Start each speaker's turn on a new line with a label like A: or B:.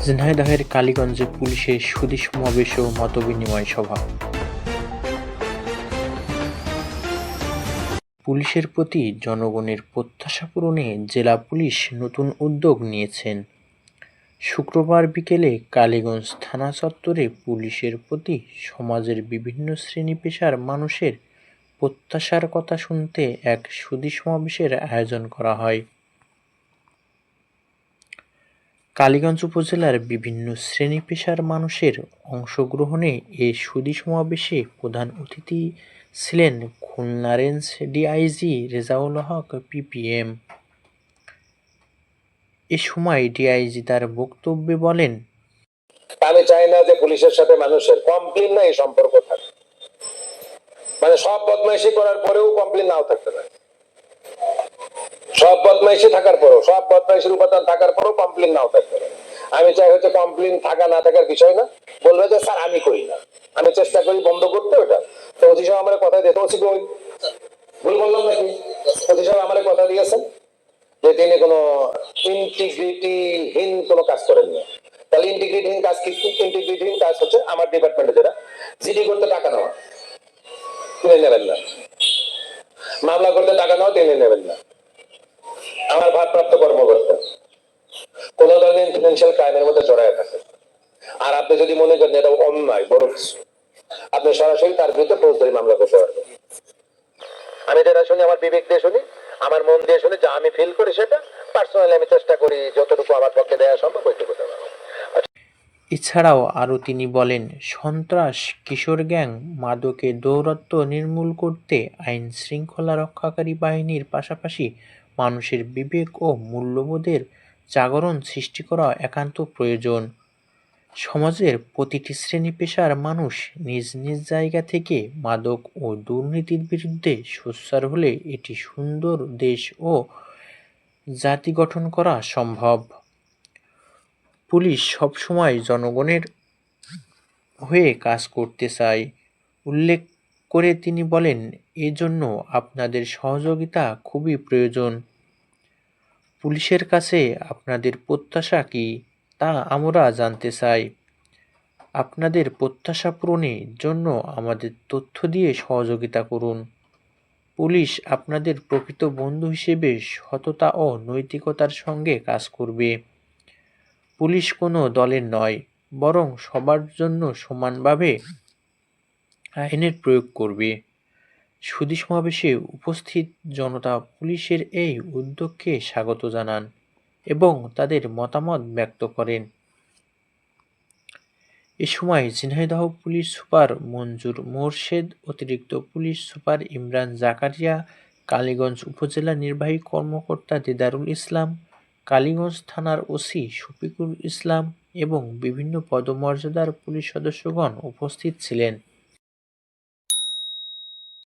A: ঝিনাইদহের কালীগঞ্জে পুলিশের সুধী সমাবেশ ও মতবিনিময় সভা। পুলিশের প্রতি জনগণের প্রত্যাশা পূরণে জেলা পুলিশ নতুন উদ্যোগ নিয়েছেন। শুক্রবার বিকেলে কালীগঞ্জ থানা চত্বরে পুলিশের প্রতি সমাজের বিভিন্ন শ্রেণী পেশার মানুষের প্রত্যাশার কথা শুনতে এক সুধী সমাবেশের আয়োজন করা হয়। কালীগঞ্জ উপজেলার বিভিন্ন শ্রেণী পেশার মানুষের অংশগ্রহণে এ সুধী সমাবেশে প্রধান অতিথি ছিলেন Khulna range DIG Rezaul Haque PPM. এ সময় ডিআইজি তার বক্তব্যে বলেন,
B: আমি চাই না যে পুলিশের সাথে মানুষের কমপ্লেন না এই সম্পর্ক থাকে, মানে সব বদমাইশি করার পরেও কমপ্লেন নাও থাকতে পারে, সব বদমাইশি থাকার পরেও, সব বদমাইশির উপাদান থাকার পরেও কমপ্লেন নাও থাকতে পারে। আমি চাই হচ্ছে কমপ্লেন থাকা না থাকার বিষয় না, বলবে যে স্যার আমি করি না, আমি চেষ্টা করি বন্ধ করতে। ওটা তো অতি সাহেব আমার কথা দিয়েছে, ওসি কই ভুল বললাম নাকি? অতি সাহেব আমার কথা দিয়েছেন যে তিনি কোনো ইন্টিগ্রিটিহীন কোনো কাজ করেন না। তাহলে ইন্টিগ্রিটিহীন কাজ কি? ইন্টিগ্রিটিহীন কাজ হচ্ছে আমার ডিপার্টমেন্টে যেটা জিডি করতে টাকা নেওয়া, তিনি নেবেন না। মামলা করতে টাকা নেওয়া, তিনি নেবেন না। আমার ভারপ্রাপ্ত কর্মকর্তা কোন ধরনের ফিনান্সিয়াল ক্রাইমের মধ্যে জড়ায় থাকে, আর আপনি যদি মনে করেন এটা অন্যায় বড় কিছু, আপনি সরাসরি তার বিরুদ্ধে ফৌজদারি মামলা করতে পারবেন। আমি যেটা শুনি আমার বিবেক দিয়ে শুনি, আমার মন দিয়ে শুনি, যা আমি ফিল করি সেটা পার্সোনালি আমি চেষ্টা করি যতটুকু আমার পক্ষে দেওয়া সম্ভব ওইটুকু দেওয়া।
A: এছাড়াও আরও তিনি বলেন, সন্ত্রাস, কিশোর গ্যাং, মাদকের দৌরাত্ম্য নির্মূল করতে আইন শৃঙ্খলা রক্ষাকারী বাহিনীর পাশাপাশি মানুষের বিবেক ও মূল্যবোধের জাগরণ সৃষ্টি করা একান্ত প্রয়োজন। সমাজের প্রতিটি শ্রেণী পেশার মানুষ নিজ নিজ জায়গা থেকে মাদক ও দুর্নীতির বিরুদ্ধে সোচ্চার হলে একটি সুন্দর দেশ ও জাতি গঠন করা সম্ভব। পুলিশ সবসময় জনগণের হয়ে কাজ করতে চায় উল্লেখ করে তিনি বলেন, এজন্য আপনাদের সহযোগিতা খুবই প্রয়োজন। পুলিশের কাছে আপনাদের প্রত্যাশা কি তা আমরা জানতে চাই। আপনাদের প্রত্যাশা পূরণের জন্য আমাদের তথ্য দিয়ে সহযোগিতা করুন। পুলিশ আপনাদের প্রকৃত বন্ধু হিসেবে সততা ও নৈতিকতার সঙ্গে কাজ করবে। পুলিশ কোনো দলের নয়, বরং সবার জন্য সমানভাবে আইনের প্রয়োগ করবে। সুধী সমাবেশে উপস্থিত জনতা পুলিশের এই উদ্যোগকে স্বাগত জানান এবং তাদের মতামত ব্যক্ত করেন। এ সময় ঝিনাইদহ পুলিশ সুপার মঞ্জুর মোরশেদ, অতিরিক্ত পুলিশ সুপার ইমরান জাকারিয়া, কালীগঞ্জ উপজেলা নির্বাহী কর্মকর্তা দিদারুল ইসলাম, কালীগঞ্জ থানার ওসি শফিকুল ইসলাম এবং বিভিন্ন পদমর্যাদার পুলিশ সদস্যগণ উপস্থিত ছিলেন।